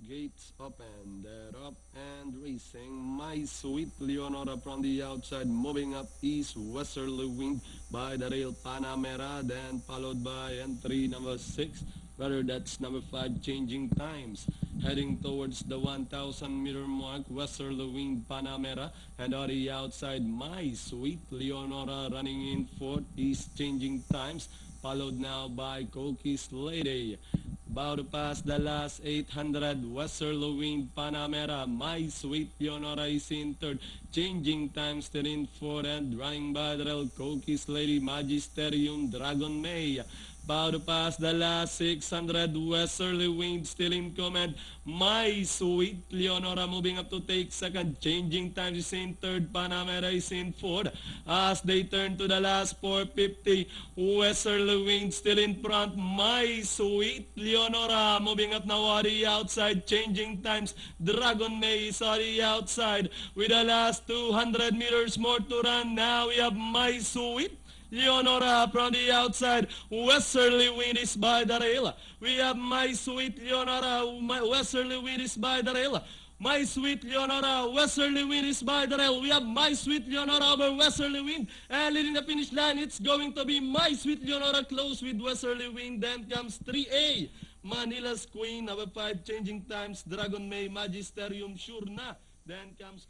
gates open, they're up and racing. My Sweet Leonora from the outside, moving up east, westerly wind by the rail Panamera, then followed by entry number 6, rather that's number 5, Changing Times. Heading towards the 1,000-meter mark, westerly wind Panamera, and on the outside, My Sweet Leonora running in fourth, East Changing Times, followed now by Cookie's Lady. About to pass the last 800, westerly wind Panamera, My Sweet Leonora is in third, Changing Times still in fourth, and running by the rail, Cookie's Lady, Magisterium, Dragon May. About to pass the last 600, westerly wind still in command, My Sweet Leonora moving up to take second, Changing Times is in third, Panamera is in fourth. As they turn to the last 450, westerly wind still in front, My Sweet Leonora moving up now on the outside, Changing Times, Dragon May is on the outside with the last 200 meters more to run. Now we have My Sweet Leonora from the outside, westerly wind is by the rail. We have My Sweet Leonora, westerly wind is by the rail. My Sweet Leonora, westerly wind is by the rail. We have My Sweet Leonora over westerly wind. And leading the finish line, it's going to be My Sweet Leonora close with westerly wind. Then comes 3A, Manila's Queen, number 5, Changing Times, Dragon May, Magisterium, sure na. Then comes